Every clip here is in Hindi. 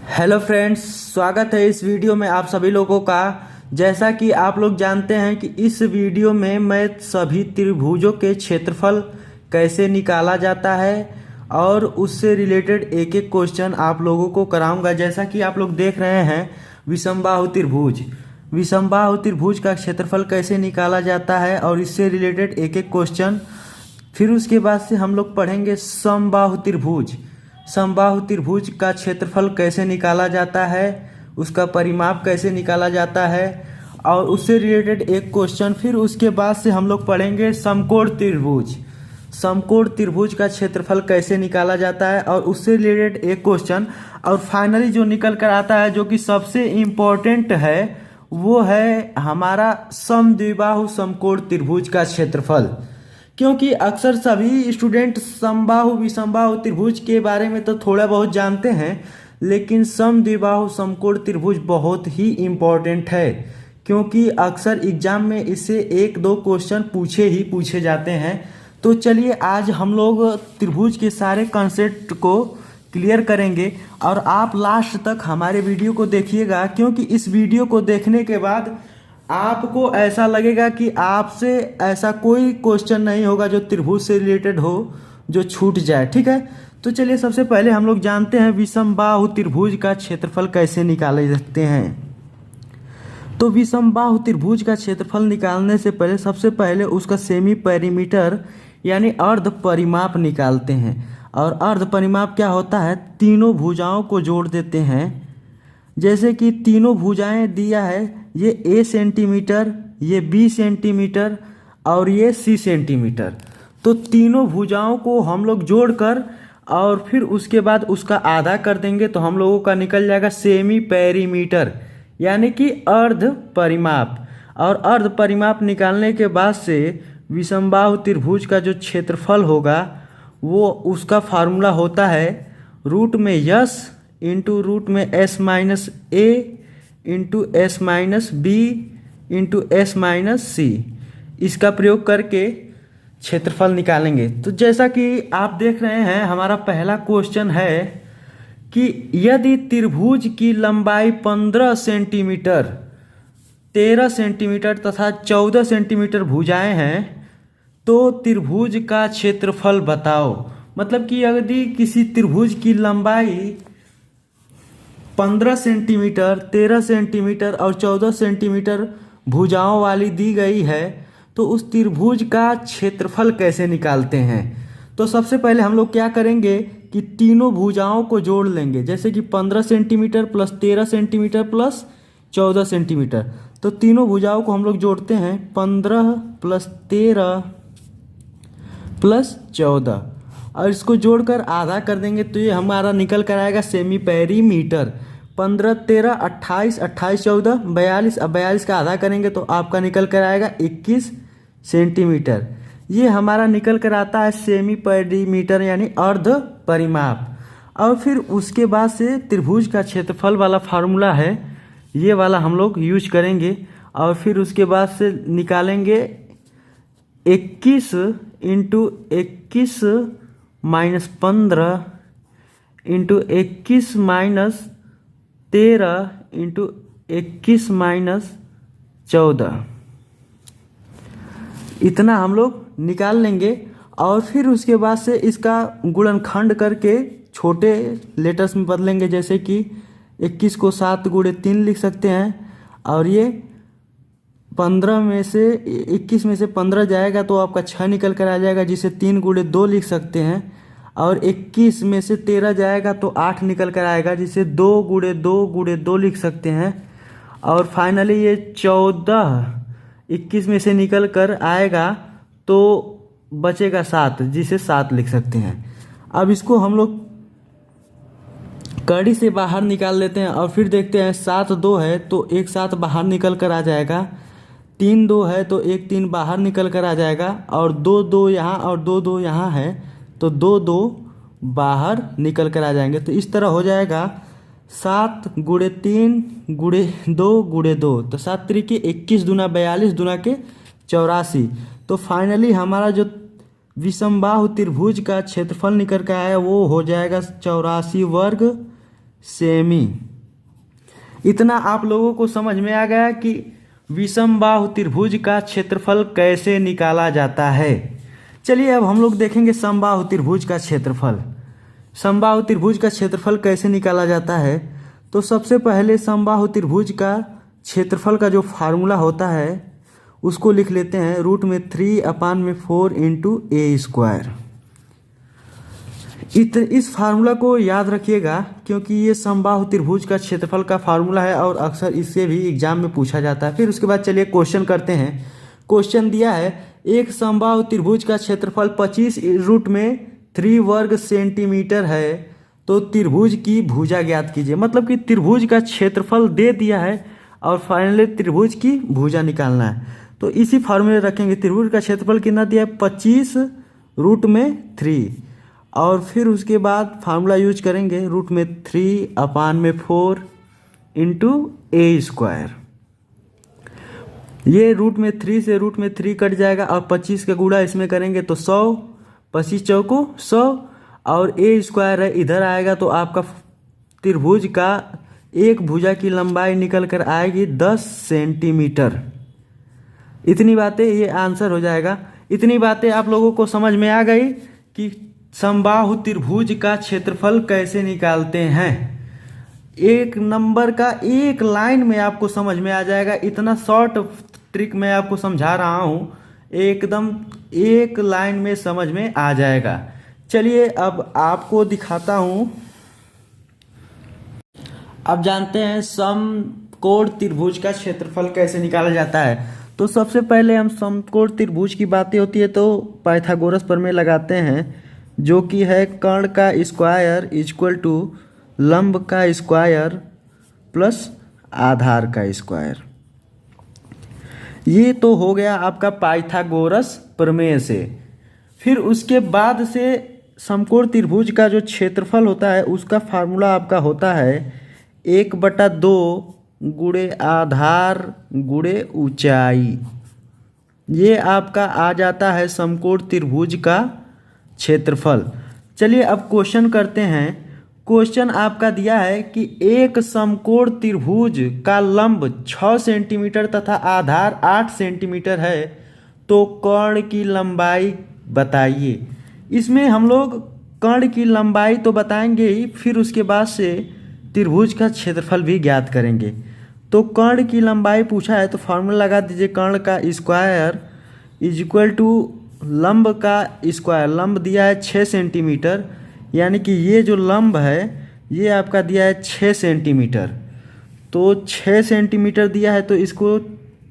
हेलो फ्रेंड्स, स्वागत है इस वीडियो में आप सभी लोगों का। जैसा कि आप लोग जानते हैं कि इस वीडियो में मैं सभी त्रिभुजों के क्षेत्रफल कैसे निकाला जाता है और उससे रिलेटेड एक एक क्वेश्चन आप लोगों को कराऊंगा। जैसा कि आप लोग देख रहे हैं विषमबाहु त्रिभुज, विषमबाहु त्रिभुज का क्षेत्रफल कैसे निकाला जाता है और इससे रिलेटेड एक एक क्वेश्चन। फिर उसके बाद से हम लोग पढ़ेंगे समबाहु त्रिभुज, समबाहु त्रिभुज का क्षेत्रफल कैसे निकाला जाता है, उसका परिमाप कैसे निकाला जाता है और उससे रिलेटेड एक क्वेश्चन। फिर उसके बाद से हम लोग पढ़ेंगे समकोण त्रिभुज, समकोण त्रिभुज का क्षेत्रफल कैसे निकाला जाता है और उससे रिलेटेड एक क्वेश्चन। और फाइनली जो निकल कर आता है, जो कि सबसे इम्पोर्टेंट है, वो है हमारा समद्विबाहु समकोण त्रिभुज का क्षेत्रफल। क्योंकि अक्सर सभी स्टूडेंट समबाहु विषमबाहु त्रिभुज के बारे में तो थोड़ा बहुत जानते हैं, लेकिन समद्विबाहु समकोण त्रिभुज बहुत ही इम्पोर्टेंट है, क्योंकि अक्सर एग्जाम में इससे एक दो क्वेश्चन पूछे जाते हैं। तो चलिए आज हम लोग त्रिभुज के सारे कॉन्सेप्ट को क्लियर करेंगे और आप लास्ट तक हमारे वीडियो को देखिएगा, क्योंकि इस वीडियो को देखने के बाद आपको ऐसा लगेगा कि आपसे ऐसा कोई क्वेश्चन नहीं होगा जो त्रिभुज से रिलेटेड हो जो छूट जाए। ठीक है, तो चलिए सबसे पहले हम लोग जानते हैं विषमबाहु त्रिभुज का क्षेत्रफल कैसे निकाले जाते हैं। तो विषमबाहु त्रिभुज का क्षेत्रफल निकालने से पहले सबसे पहले उसका सेमी पेरीमीटर यानी अर्ध परिमाप निकालते हैं। और अर्ध परिमाप क्या होता है, तीनों भुजाओं को जोड़ देते हैं। जैसे कि तीनों भुजाएं दिया है, ये ए सेंटीमीटर, ये बी सेंटीमीटर और ये सी सेंटीमीटर। तो तीनों भुजाओं को हम लोग जोड़कर और फिर उसके बाद उसका आधा कर देंगे तो हम लोगों का निकल जाएगा सेमी पेरीमीटर यानी कि अर्ध परिमाप। और अर्ध परिमाप निकालने के बाद से विषमबाहु त्रिभुज का जो क्षेत्रफल होगा वो उसका फार्मूला होता है रूट में यस इंटू रूट में S minus A into S minus B into S minus C. इसका प्रयोग करके क्षेत्रफल निकालेंगे। तो जैसा कि आप देख रहे हैं, हमारा पहला क्वेश्चन है कि यदि त्रिभुज की लंबाई 15 सेंटीमीटर, 13 सेंटीमीटर तथा 14 सेंटीमीटर भुजाएं हैं तो त्रिभुज का क्षेत्रफल बताओ। मतलब कि यदि किसी त्रिभुज की लंबाई 15 सेंटीमीटर, 13 सेंटीमीटर और 14 सेंटीमीटर भुजाओं वाली दी गई है तो उस त्रिभुज का क्षेत्रफल कैसे निकालते हैं। तो सबसे पहले हम लोग क्या करेंगे कि तीनों भुजाओं को जोड़ लेंगे। जैसे कि 15 centimetre plus 13 centimetre plus 14 centimetre, तो तीनों भुजाओं को हम लोग जोड़ते हैं 15 प्लस 13 प्लस 14 और इसको जोड़कर आधा कर देंगे तो ये हमारा निकल कर आएगा सेमी पेरीमीटर। 15 13 28, 28 14 42, अब 42 का आधा करेंगे तो आपका निकल कर आएगा 21 सेंटीमीटर। ये हमारा निकल कर आता है सेमी पेरीमीटर यानी अर्ध परिमाप। और फिर उसके बाद से त्रिभुज का क्षेत्रफल वाला फार्मूला है, ये वाला हम लोग यूज करेंगे। और फिर उसके बाद से निकालेंगे 21 into 21 minus 15 into 21 minus 13 into 21 minus 14, इतना हम लोग निकाल लेंगे। और फिर उसके बाद से इसका गुणनखंड करके छोटे लेटर्स में बदलेंगे। जैसे कि 21 को 7 गुणे 3 लिख सकते हैं और ये 15 में से 21 में से 15 जाएगा तो आपका 6 निकल कर आ जाएगा, जिसे 3 गुणे 2 लिख सकते हैं। और 21 में से 13 जाएगा तो 8 निकल कर आएगा, जिसे 2 गुणे 2 गुणे 2 लिख सकते हैं। और फाइनली ये 14 21 में से निकल कर आएगा तो बचेगा 7, जिसे 7 लिख सकते हैं। अब इसको हम लोग कड़ी से बाहर निकाल लेते हैं और फिर देखते हैं 7 2 है तो एक 7 बाहर निकल कर आ जाएगा, 3 2 है तो एक 3 बाहर निकल कर आ जाएगा और 2 2 यहाँ और 2 2 यहाँ है तो 2 2 बाहर निकल कर आ जाएंगे। तो इस तरह हो जाएगा 7 गुणे 3 गुणे 2 गुणे 2, तो 7 त्रिके 21 दूना 42 दूना के 84। तो फाइनली हमारा जो विषमबाहु त्रिभुज का क्षेत्रफल निकल कर आया वो हो जाएगा 84 वर्ग सेमी। इतना आप लोगों को समझ में आ गया कि विषमबाहु त्रिभुज का क्षेत्रफल कैसे निकाला जाता है। चलिए अब हम लोग देखेंगे समबाहु त्रिभुज का क्षेत्रफल। समबाहु त्रिभुज का क्षेत्रफल कैसे निकाला जाता है। तो सबसे पहले समबाहु त्रिभुज का क्षेत्रफल का जो फार्मूला होता है उसको लिख लेते हैं √3/4 इंटू ए स्क्वायर। इस फार्मूला को याद रखिएगा क्योंकि ये समबाहु त्रिभुज का क्षेत्रफल का फार्मूला है और अक्सर इससे भी एग्जाम में पूछा जाता है। फिर उसके बाद चलिए क्वेश्चन करते हैं। क्वेश्चन दिया है एक समबाहु त्रिभुज का क्षेत्रफल 25√3 वर्ग सेंटीमीटर है, तो त्रिभुज की भुजा ज्ञात कीजिए। मतलब कि त्रिभुज का क्षेत्रफल दे दिया है और फाइनली त्रिभुज की भुजा निकालना है। तो इसी फार्मूले रखेंगे। त्रिभुज का क्षेत्रफल कितना दिया है 25√3 और फिर उसके बाद फार्मूला यूज करेंगे √3/4 इंटू ए स्क्वायर। ये √3 से √3 कट जाएगा और 25 का गुणा इसमें करेंगे तो 100, 25 चौको 100 और ए स्क्वायर है इधर आएगा तो आपका त्रिभुज का एक भुजा की लंबाई निकल कर आएगी 10 सेंटीमीटर। इतनी बातें, ये आंसर हो जाएगा। इतनी बातें आप लोगों को समझ में आ गई कि समबाहु त्रिभुज का क्षेत्रफल कैसे निकालते हैं। एक नंबर का एक लाइन में आपको समझ में आ जाएगा। इतना शॉर्ट ट्रिक मैं आपको समझा रहा हूँ, एकदम एक लाइन में समझ में आ जाएगा। चलिए अब आपको दिखाता हूँ। अब जानते हैं समकोण त्रिभुज का क्षेत्रफल कैसे निकाला जाता है। तो सबसे पहले हम समकोण त्रिभुज की बातें होती है तो पाइथागोरस प्रमेय लगाते हैं, जो कि है कर्ण का स्क्वायर इक्वल टू लंब का स्क्वायर प्लस आधार का स्क्वायर। ये तो हो गया आपका पाइथागोरस प्रमेय से। फिर उसके बाद से समकोण त्रिभुज का जो क्षेत्रफल होता है उसका फार्मूला आपका होता है 1/2 गुणे आधार गुणे ऊंचाई। ये आपका आ जाता है समकोण त्रिभुज का क्षेत्रफल। चलिए अब क्वेश्चन करते हैं। क्वेश्चन आपका दिया है कि एक समकोण त्रिभुज का लंब 6 सेंटीमीटर तथा आधार 8 सेंटीमीटर है, तो कर्ण की लंबाई बताइए। इसमें हम लोग कर्ण की लंबाई तो बताएंगे ही, फिर उसके बाद से त्रिभुज का क्षेत्रफल भी ज्ञात करेंगे। तो कर्ण की लंबाई पूछा है तो फार्मूला लगा दीजिए कर्ण का स्क्वायर इक्वल टू लंब का स्क्वायर। लंब दिया है 6 सेंटीमीटर, यानी कि ये जो लंब है ये आपका दिया है 6 सेंटीमीटर। तो 6 सेंटीमीटर दिया है तो इसको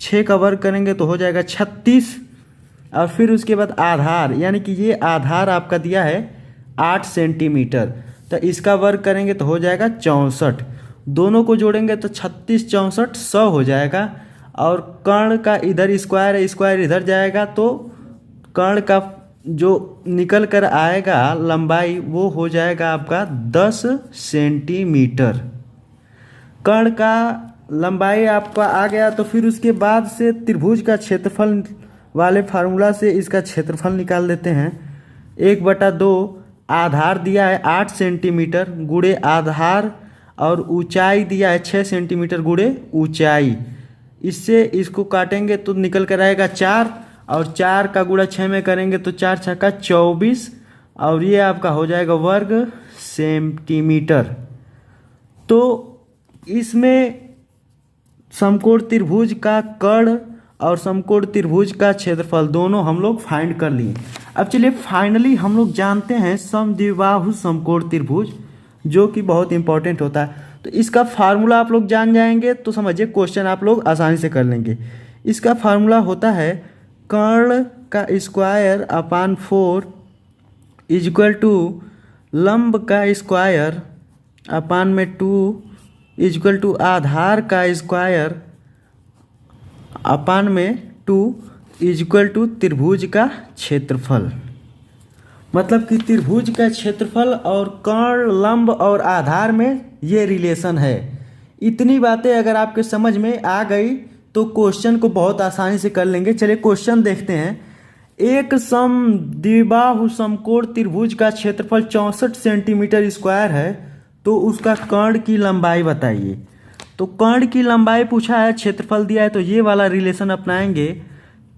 6 का वर्ग करेंगे तो हो जाएगा 36। और फिर उसके बाद आधार, यानी कि ये आधार आपका दिया है 8 सेंटीमीटर, तो इसका वर्ग करेंगे तो हो जाएगा 64। दोनों को जोड़ेंगे तो 36 64 100 हो जाएगा। और कर्ण का इधर स्क्वायर है, स्क्वायर इधर जाएगा तो कर्ण का जो निकल कर आएगा लंबाई वो हो जाएगा आपका 10 सेंटीमीटर। कर्ण का लंबाई आपका आ गया तो फिर उसके बाद से त्रिभुज का क्षेत्रफल वाले फार्मूला से इसका क्षेत्रफल निकाल देते हैं। 1/2 आधार दिया है 8 सेंटीमीटर गुणे आधार और ऊंचाई दिया है 6 सेंटीमीटर गुणे ऊंचाई। इससे इसको काटेंगे तो निकल कर आएगा 4 और 4 का गुणा 6 में करेंगे तो 4 छक्का 24 और ये आपका हो जाएगा वर्ग सेंटीमीटर। तो इसमें समकोण त्रिभुज का कर्ण और समकोण त्रिभुज का क्षेत्रफल दोनों हम लोग फाइंड कर लिए। अब चलिए फाइनली हम लोग जानते हैं समद्विबाहु समकोण त्रिभुज, जो कि बहुत इंपॉर्टेंट होता है। तो इसका फार्मूला आप लोग जान जाएंगे तो समझिए क्वेश्चन आप लोग आसानी से कर लेंगे। इसका फार्मूला होता है कर्ण का स्क्वायर अपान 4 इक्वल टू लंब का स्क्वायर अपान में 2 इक्वल टू आधार का स्क्वायर अपान में 2 इक्वल टू त्रिभुज का क्षेत्रफल। मतलब कि त्रिभुज का क्षेत्रफल और कर्ण लंब और आधार में ये रिलेशन है। इतनी बातें अगर आपके समझ में आ गई तो क्वेश्चन को बहुत आसानी से कर लेंगे। चलिए क्वेश्चन देखते हैं। एक समद्विबाहु समकोण त्रिभुज का क्षेत्रफल 64 सेंटीमीटर स्क्वायर है, तो उसका कर्ण की लंबाई बताइए। तो कर्ण की लंबाई पूछा है, क्षेत्रफल दिया है, तो ये वाला रिलेशन अपनाएंगे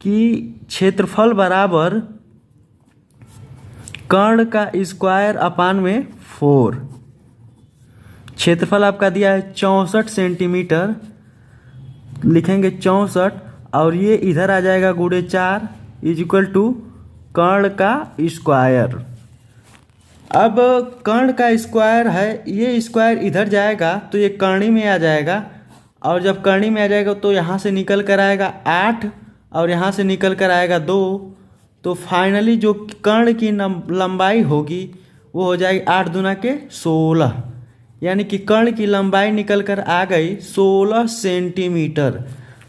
कि क्षेत्रफल बराबर कर्ण का स्क्वायर अपान में 4। क्षेत्रफल आपका दिया है 64 सेंटीमीटर, लिखेंगे 64 और ये इधर आ जाएगा गुणे 4 इज इक्वल टू कर्ण का स्क्वायर। अब कर्ण का स्क्वायर है, ये स्क्वायर इधर जाएगा तो ये कर्णी में आ जाएगा, और जब कर्णी में आ जाएगा तो यहाँ से निकल कर आएगा 8 और यहाँ से निकल कर आएगा 2। तो फाइनली जो कर्ण की लंबाई होगी वो हो जाएगी 8 दूना के 16, यानी कि कर्ण की लंबाई निकल कर आ गई 16 सेंटीमीटर।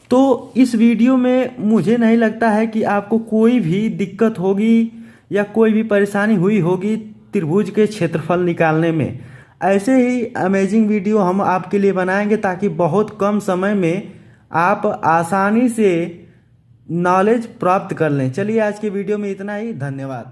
तो इस वीडियो में मुझे नहीं लगता है कि आपको कोई भी दिक्कत होगी या कोई भी परेशानी हुई होगी त्रिभुज के क्षेत्रफल निकालने में। ऐसे ही अमेजिंग वीडियो हम आपके लिए बनाएंगे ताकि बहुत कम समय में आप आसानी से नॉलेज प्राप्त कर लें। चलिए आज के वीडियो में इतना ही, धन्यवाद।